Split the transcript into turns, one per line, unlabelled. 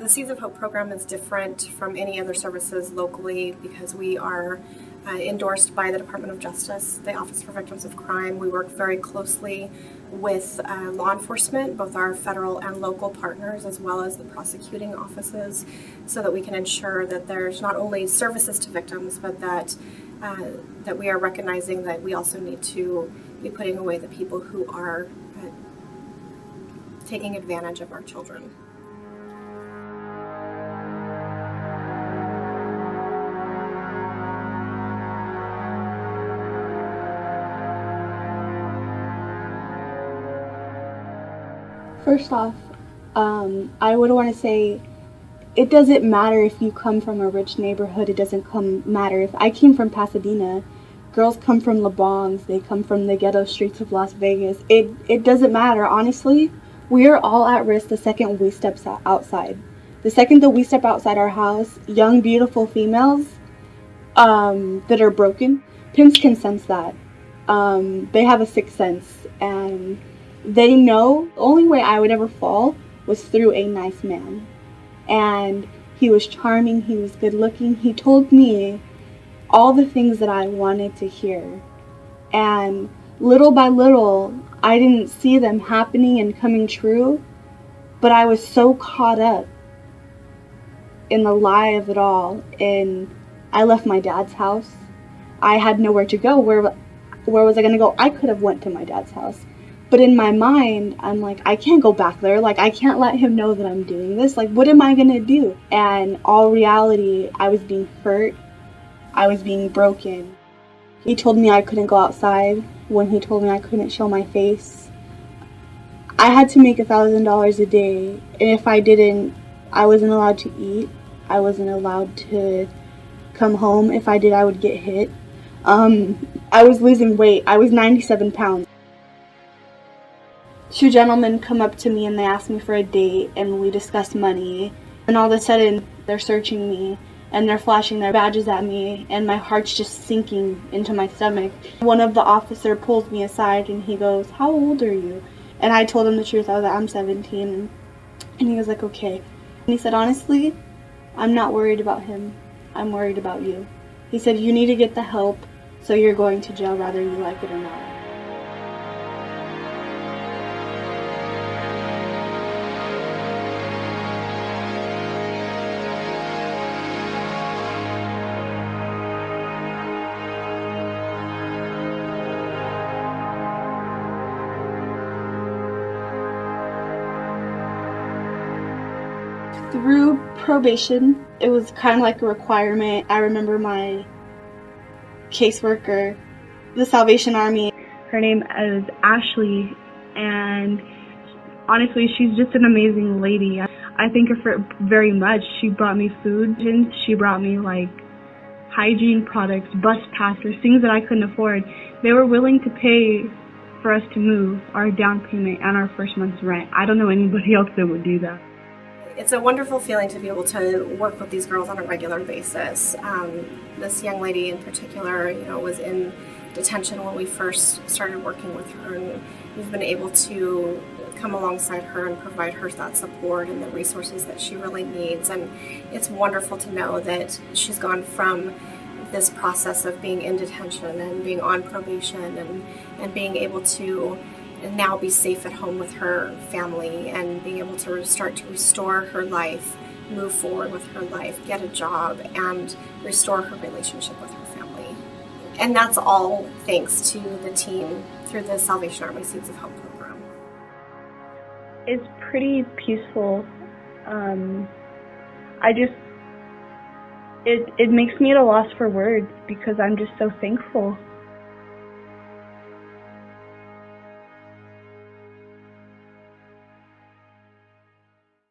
The Seeds of Hope program is different from any other services locally because we are endorsed by the Department of Justice, the Office for Victims of Crime. We work very closely with law enforcement, both our federal and local partners, as well as the prosecuting offices, so that we can ensure that there's not only services to victims, but that we are recognizing that we also need to be putting away the people who are taking advantage of our children.
First off, I would want to say it doesn't matter if you come from a rich neighborhood. It doesn't matter if I came from Pasadena. Girls come from LeBronx. They come from the ghetto streets of Las Vegas. It doesn't matter. Honestly, we are all at risk the second we step outside. The second that we step outside our house, young, beautiful females that are broken, pimps can sense that. They have a sixth sense, and they know the only way I would ever fall was through a nice man. And he was charming, he was good looking, he told me all the things that I wanted to hear. And little by little, I didn't see them happening and coming true, but I was so caught up in the lie of it all. And I left my dad's house. I had nowhere to go. Where was I going to go? I could have went to my dad's house. But in my mind, I'm like, I can't go back there. Like, I can't let him know that I'm doing this. Like, what am I going to do? And all reality, I was being hurt. I was being broken. He told me I couldn't go outside when he told me I couldn't show my face. I had to make $1,000 a day. And if I didn't, I wasn't allowed to eat. I wasn't allowed to come home. If I did, I would get hit. I was losing weight. I was 97 pounds. Two gentlemen come up to me and they ask me for a date, and we discuss money. And all of a sudden, they're searching me and they're flashing their badges at me, and my heart's just sinking into my stomach. One of the officer pulls me aside and he goes, "How old are you?" And I told him the truth. I was like, "I'm 17. And he was like, "Okay." And he said, "Honestly, I'm not worried about him. I'm worried about you." He said, "You need to get the help, so you're going to jail whether you like it or not." Through probation, it was kind of like a requirement. I remember my caseworker, the Salvation Army, her name is Ashley, and honestly, she's just an amazing lady. I thank her for very much. She brought me food, and she brought me like hygiene products, bus passes, things that I couldn't afford. They were willing to pay for us to move, our down payment and our first month's rent. I don't know anybody else that would do that.
It's a wonderful feeling to be able to work with these girls on a regular basis. This young lady in particular, was in detention when we first started working with her, and we've been able to come alongside her and provide her that support and the resources that she really needs. And it's wonderful to know that she's gone from this process of being in detention and being on probation and being able to now be safe at home with her family and being able to start to restore her life, move forward with her life, get a job, and restore her relationship with her family. And that's all thanks to the team through the Salvation Army Seeds of Hope program.
It's pretty peaceful. It makes me at a loss for words because I'm just so thankful.